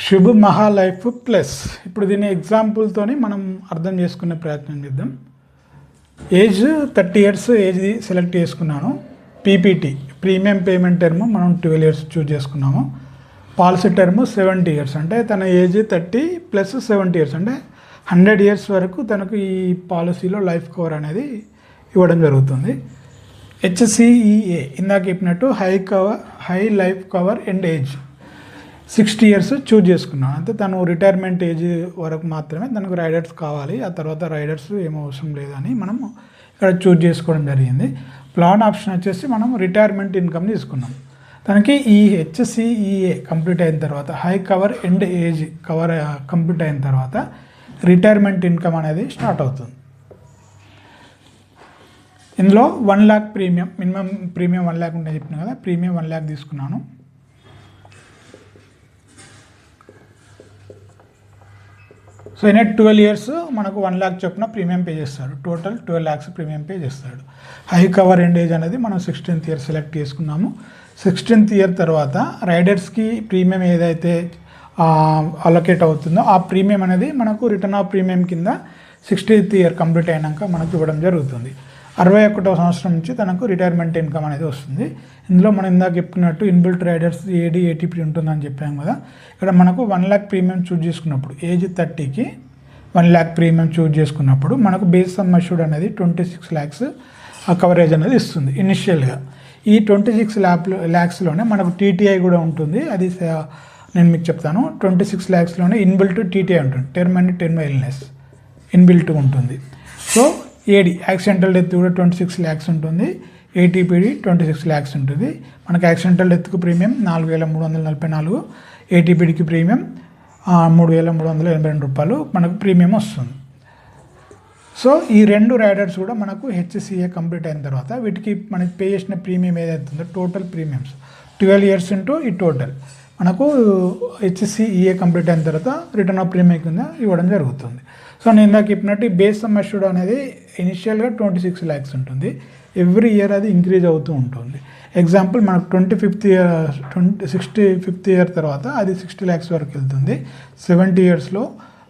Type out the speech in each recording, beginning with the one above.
శుభ్ మహా life plus. ఇప్పుడు దీని ఎగ్జాంపుల్తోని మనం అర్థం చేసుకునే ప్రయత్నం చేద్దాం. ఏజ్ 30 years ఏజ్ సెలెక్ట్ చేసుకున్నాను. పీపీటీ ప్రీమియం పేమెంట్ టర్మ్ మనం 12 years చూజ్ చేసుకున్నాము. పాలసీ టర్మ్ 70 years, అంటే తన ఏజ్ 30 + 70 years, అంటే 100 years వరకు తనకు ఈ పాలసీలో లైఫ్ కవర్ అనేది ఇవ్వడం జరుగుతుంది. హెచ్సిఈఏ ఇందాక చెప్పినట్టు high life cover and age 60 years choose చేసుకున్నాను. అంటే తను రిటైర్మెంట్ ఏజ్ వరకు మాత్రమే తనకు రైడర్స్ కావాలి, ఆ తర్వాత రైడర్స్ ఏం అవసరం లేదని మనం ఇక్కడ చూజ్ చేసుకోవడం జరిగింది. ప్లాన్ ఆప్షన్ వచ్చేసి మనం రిటైర్మెంట్ ఇన్కమ్ తీసుకున్నాం. తనకి ఈ హెచ్సిఈఏ కంప్లీట్ అయిన తర్వాత high cover and age cover complete అయిన తర్వాత రిటైర్మెంట్ ఇన్కమ్ అనేది స్టార్ట్ అవుతుంది. ఇందులో 1 lakh premium, minimum premium 1 lakh ఉంటే చెప్పిన కదా, ప్రీమియం 1 lakh తీసుకున్నాను. సో ఇన్ 12 years మనకు 1 lakh చొప్పున ప్రీమియం పే చేస్తాడు. టోటల్ 12 lakhs ప్రీమియం పే చేస్తాడు. హై కవర్ అండ్ ఏజ్ అనేది మనం 16th year సెలెక్ట్ చేసుకున్నాము. 16th year తర్వాత రైడర్స్కి ప్రీమియం ఏదైతే అలొకేట్ అవుతుందో ఆ ప్రీమియం అనేది మనకు రిటర్న్ ఆఫ్ ప్రీమియం కింద 60th year కంప్లీట్ అయినాక మనకు ఇవ్వడం జరుగుతుంది. 61వ సంవత్సరం నుంచి తనకు రిటైర్మెంట్ ఇన్కమ్ అనేది వస్తుంది. ఇందులో మనం ఇందాక చెప్పుకున్నట్టు ఇన్బిల్ట్ రైడర్స్ ఏడి ఏటీపీ ఉంటుందని చెప్పాము కదా. ఇక్కడ మనకు 1 lakh ప్రీమియం చూజ్ చేసుకున్నప్పుడు ఏజ్ 30కి 1 lakh ప్రీమియం చూజ్ చేసుకున్నప్పుడు మనకు బేస్ సమ్ అష్యూర్డ్ అనేది 26 lakhs కవరేజ్ అనేది ఇస్తుంది ఇనిషియల్గా. ఈ 26 lakhsలోనే మనకు టీటీఐ కూడా ఉంటుంది. అది నేను మీకు చెప్తాను. 26 lakhsలోనే ఇన్బిల్ట్ టీటీఐ ఉంటుంది, term and term illness inbuilt ఉంటుంది. సో ఏడి యాక్సిడెంటల్ డెత్ కూడా 26 lakhs ఉంటుంది, ఏటీపీడి 26 lakhs ఉంటుంది. మనకు యాక్సిడెంటల్ డెత్కు ప్రీమియం 4,344, ఏటీపీడికి ప్రీమియం 3,382 రూపాయలు మనకు ప్రీమియం వస్తుంది. సో ఈ 2 రైడర్స్ కూడా మనకు హెచ్సిఏ కంప్లీట్ అయిన తర్వాత వీటికి మనకి పే చేసిన ప్రీమియం ఏదైతుందో టోటల్ ప్రీమియమ్స్ 12 years ఇంటూ ఈ టోటల్ మనకు హెచ్సిఈఏ కంప్లీట్ అయిన తర్వాత రిటర్న్ ఆఫ్ ప్రీమియం కింద ఇవ్వడం జరుగుతుంది. సో నేను ఇందాక చెప్పినట్టు ఈ బేస్ సమ్ అష్యూర్డ్ అనేది ఇనిషియల్గా 26 lakhs ఉంటుంది. ఎవ్రీ ఇయర్ అది ఇంక్రీజ్ అవుతూ ఉంటుంది. ఎగ్జాంపుల్ మనకు 65th year తర్వాత అది 60 lakhs వరకు వెళ్తుంది. 70 yearsలో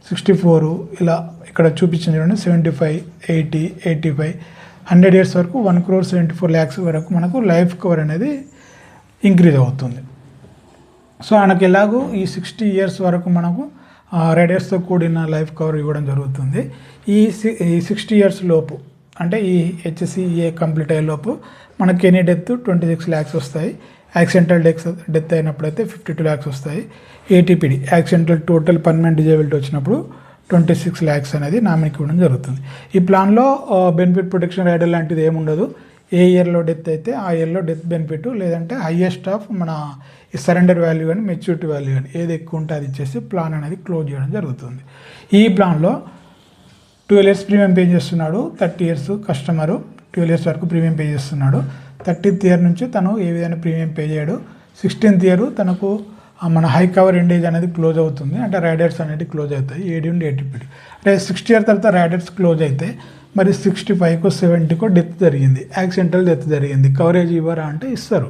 64, ఇలా ఇక్కడ చూపించింది చూడండి, 75, 80, 85, 100 years వరకు 1,74 lakhs వరకు మనకు లైఫ్ కవర్ అనేది ఇంక్రీజ్ అవుతుంది. సో ఆయనకు ఎలాగో ఈ 60 years వరకు మనకు రైడర్స్తో కూడిన లైఫ్ కవర్ ఇవ్వడం జరుగుతుంది. ఈ 60 years లోపు, అంటే ఈ హెచ్సిఏ కంప్లీట్ అయ్యే లోపు మనకి ఎనీ డెత్ 26 lakhs వస్తాయి. యాక్సిడెంటల్ డెత్ అయినప్పుడైతే 52 lakhs వస్తాయి. ఏటీపీడి యాక్సిడెంటల్ టోటల్ పర్మనెంట్ డిజేబిలిటీ వచ్చినప్పుడు 26 lakhs అనేది నామినీకి ఇవ్వడం జరుగుతుంది. ఈ ప్లాన్లో బెనిఫిట్ ప్రొటెక్షన్ రైడర్ లాంటిది ఏముండదు. ఏ ఇయర్లో డెత్ అయితే ఆ ఇయర్లో డెత్ బెనిఫిట్, లేదంటే హైయెస్ట్ ఆఫ్ మన ఈ సరెండర్ వాల్యూ కానీ మెచ్యూరిటీ వాల్యూ కానీ ఏది ఎక్కువ ఉంటే అది ఇచ్చేసి ప్లాన్ అనేది క్లోజ్ చేయడం జరుగుతుంది. ఈ ప్లాన్లో 12 years ప్రీమియం పే చేస్తున్నాడు. 30 years కస్టమరు 12 years వరకు ప్రీమియం పే చేస్తున్నాడు. 30th year నుంచి తను ఏ విధంగా ప్రీమియం పే చేయడు. 16th year తనకు మన హై కవర్ అండ్ ఏజ్ అనేది క్లోజ్ అవుతుంది, అంటే రైడర్స్ అనేది క్లోజ్ అవుతాయి, ఏడి ఉండి ఏటీపీడి. అంటే 60 year తర్వాత రైడర్స్ క్లోజ్ అయితే మరి 65కో 70కో డెత్ జరిగింది, యాక్సిడెంటల్ డెత్ జరిగింది, కవరేజ్ ఇవ్వరా అంటే ఇస్తారు.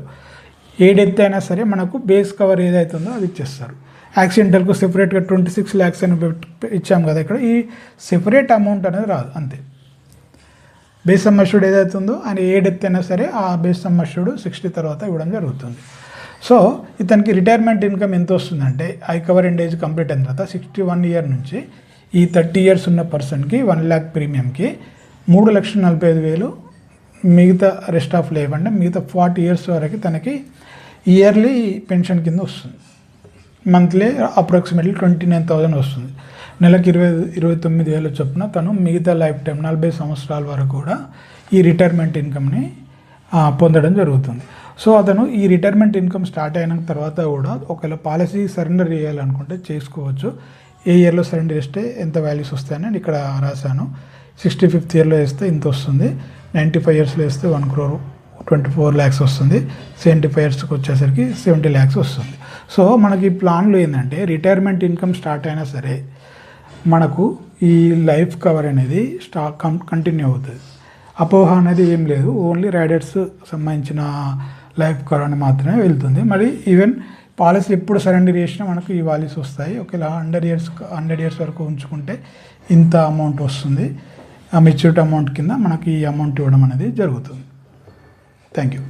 ఏ డెత్ అయినా సరే మనకు బేస్ కవర్ ఏదైతుందో అది ఇచ్చేస్తారు. యాక్సిడెంటల్కు సెపరేట్గా 26 lakhs అని ఇచ్చాం కదా, ఇక్కడ ఈ సెపరేట్ అమౌంట్ అనేది రాదు, అంతే. బేస్ సమ్ అష్యూర్డ్ ఏదైతుందో ఆయన ఏ డెత్ అయినా సరే ఆ బేస్ సమ్ అష్యూర్డ్ 60 తర్వాత ఇవ్వడం జరుగుతుంది. సో ఇతనికి రిటైర్మెంట్ ఇన్కమ్ ఎంత వస్తుందంటే high cover and age complete అయిన తర్వాత 61 year నుంచి ఈ 30 years ఉన్న పర్సన్కి 1 lakh ప్రీమియంకి 3,45,000 మిగతా రెస్ట్ ఆఫ్ లైఫ్ అంటే మిగతా 40 years వరకు తనకి ఇయర్లీ పెన్షన్ కింద వస్తుంది. మంత్లీ అప్రాక్సిమేట్లీ 29,000 వస్తుంది. నెలకు 29,000 చొప్పున తను మిగతా లైఫ్ టైం 40 సంవత్సరాల వరకు కూడా ఈ రిటైర్మెంట్ ఇన్కమ్ని పొందడం జరుగుతుంది. సో అతను ఈ రిటైర్మెంట్ ఇన్కమ్ స్టార్ట్ అయిన తర్వాత కూడా ఒకవేళ పాలసీ సరెండర్ చేయాలనుకుంటే చేసుకోవచ్చు. ఏ ఇయర్లో సరెండర్ చేస్తే ఎంత వాల్యూస్ వస్తాయని నేను ఇక్కడ రాశాను. 65th yearలో వేస్తే ఇంత వస్తుంది, 95 yearsలో వేస్తే 1,24 lakhs వస్తుంది, 75 yearsకి వచ్చేసరికి 70 lakhs వస్తుంది. సో మనకి ఈ ప్లాన్లో ఏంటంటే రిటైర్మెంట్ ఇన్కమ్ స్టార్ట్ అయినా సరే మనకు ఈ లైఫ్ కవర్ అనేది కంటిన్యూ అవుతుంది. అపోహ అనేది ఏం లేదు, ఓన్లీ రైడర్స్ సంబంధించిన లైఫ్ కవర్ అని మాత్రమే వెళ్తుంది. మరి ఈవెన్ పాలసీ ఎప్పుడు సరెండర్ చేసినా మనకు ఈ వాల్యూస్ వస్తాయి. ఒకవేళ 100 ఇయర్స్ వరకు ఉంచుకుంటే ఇంత అమౌంట్ వస్తుంది. ఆ మెచ్యూరిటీ అమౌంట్ కింద మనకి ఈ అమౌంట్ ఇవ్వడం అనేది జరుగుతుంది. Thank you.